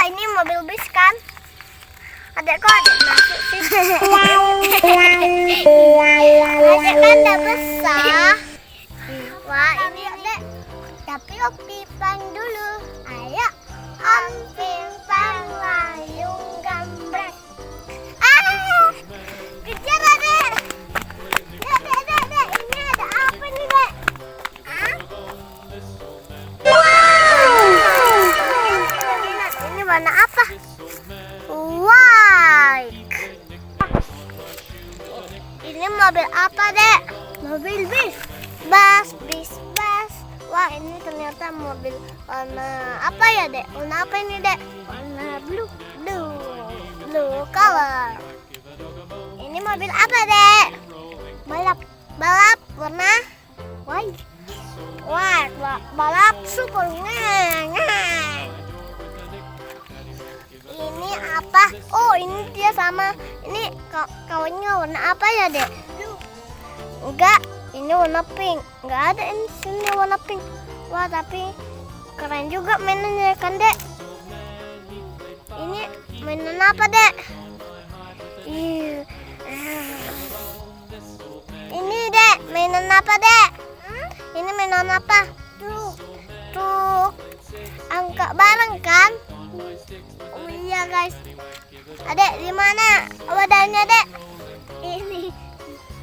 Wah, ini mobil bis kan? Adek kok adek masuk sih? Adek kan udah besar. Wah, ini adek. Tapi Om Pipang dulu. Ayo, Om Pipang layung gambreng. Kejar adek. Dek. Ini ada apa nih, Dek? Ini warna apa? White. Ini mobil apa, Dek? Mobil bis. Bis. Wah, ini ternyata mobil warna apa ya, Dek? Warna apa ini, Dek? Warna blue color. Ini mobil apa, Dek? Balap warna white. Balap super. Ini apa? Oh, ini dia sama. Ini kawannya warna apa ya, Dek? Enggak, ini warna pink. Enggak ada ini sini warna pink. Wah, tapi keren juga mainannya kan, Dek? Ini mainan apa, Dek? Ini, Dek, mainan apa, Dek? Ini mainan apa? Truk. Angkat barang kan? Oh iya, guys. Adek, di mana wadahnya, Dek? Ini.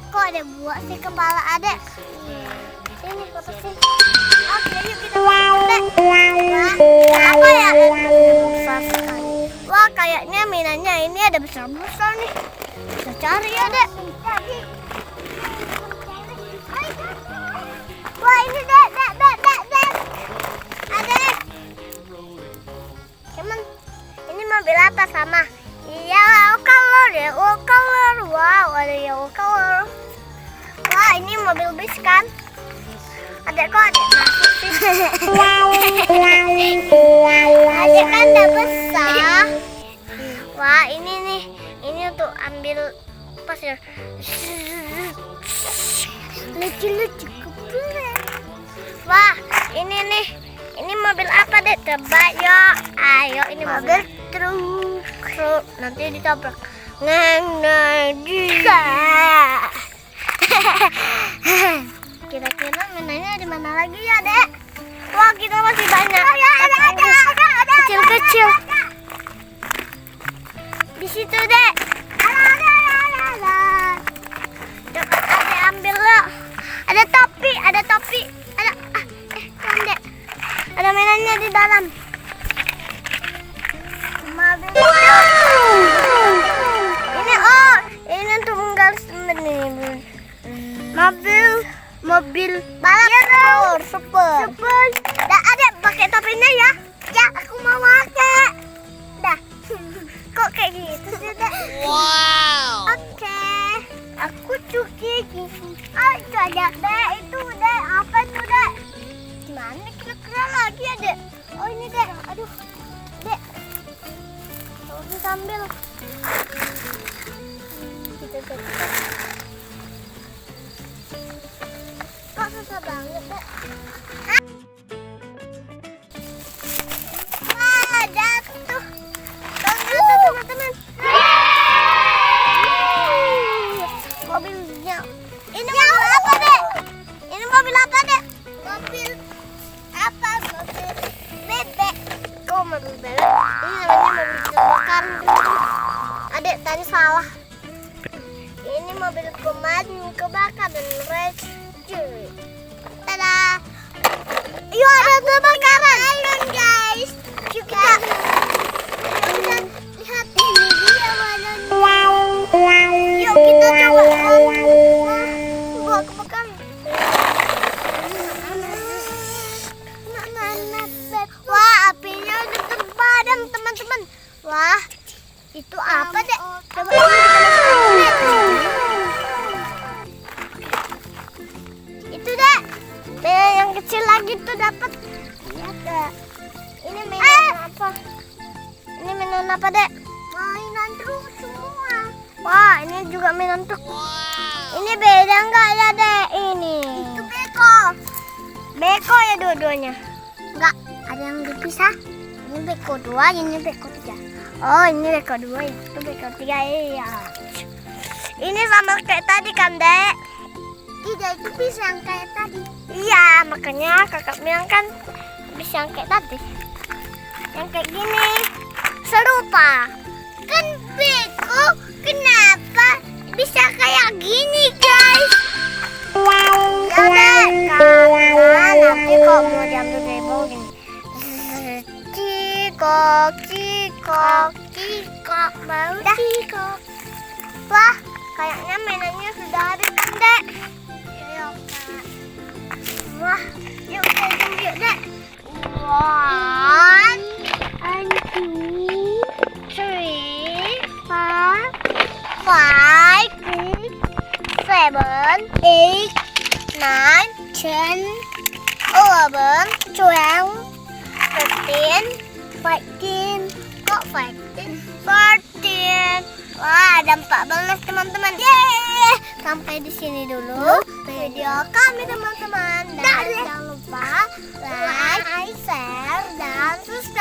Kok ada buat sih kepala adek? Ini apa sih? Oke, yuk kita masuk, Dek. Apa ya? Besar sekali. Wah, kayaknya mainannya ini ada besar-besar nih. Kita cari ya, Dek. Wah, ini Dek. Adek. Cuman ini mobil apa sama? Yellow color. Wow, ada yellow color. Wah, ini mobil bis kan? Adek kok adek masuk sih? Adek kan udah besar. Wah, ini nih. Ini untuk ambil pasir. Lucu keren. Wah, ini nih. Ini mobil apa, Dek? Tebak yuk. Ayo, ini mobil truk. Nanti ditabrak. Kira-kira mainannya di mana lagi ya, Dek? Wah, kita masih banyak. Kecil-kecil. Di situ, Dek. Coba Adek ambil loh. Ada topi. Kan, Dek. Ada mainannya di dalam. Mobil. Ini untuk menggali semen nih. Mobil balap super. Dah, Adek pakai topinya ya. Ya, aku mau pakai. Dah. Kok kayak gitu sih, Dek? Wow. Oke. Aku cuci gitu. Itu ada, Dek. Itu, Dek. Apa itu, Dek? Gimana kira-kira lagi ya, Dek? Oh, ini, Dek. Aduh. Dek. Ini sambil. Kita cepat. Kok susah banget, Dek? Wah, jatuh. Teman-teman. Mobilnya. Ini mobil apa, Dek? Ini mobil apa, Dek? Mobil bebek. Oh, mobil bebek. Ini namanya mobil kebakaran. Adek tadi salah. Ini mobil pemadam kebakaran rescue. Tada. Yuk, ada kebakaran. Alun, guys. Yuk kita lihat ini dia balonnya. Yuk kita coba buat kebakaran. Wah, apinya udah terpadam, teman-teman. Wah, itu apa, Dek? Coba itu, Dek. Yang kecil lagi tuh dapat. Ini mainan apa? Ini mainan apa, Dek? Mainan truk semua. Wah, ini juga mainan truk. Ini beda enggak ya, Dek? Ini. Itu beko. Beko ya dua-duanya? Enggak, ada yang dipisah. Ini beko 2, ini beko 3. Oh, ini beko 2, itu beko 3. Iya. Ini sama kayak tadi kan, Dek? Tidak, itu bisa yang kayak tadi. Iya, makanya kakak bilang kan bisa yang kayak tadi. Yang kayak gini. Serupa. Kan beko, kenapa bisa kayak gini, guys? Ya, Dek. Karena nanti kok mau diambil dari bawah gini. Cikok, cikok, cikok, mau cikok. Wah, kayaknya mainannya sudah habis kan, Dek? Iya, Kak. Wah, yuk kita hitung yuk, Dek. 1, 2, 3, 4, 5, 6, 7, 8, 9, 10, 11, 12, 13, 14, kok 14? 14. Wah, ada 14 teman-teman. Yeay! Sampai di sini dulu video kami teman-teman. Dan jangan lupa like, share, dan subscribe.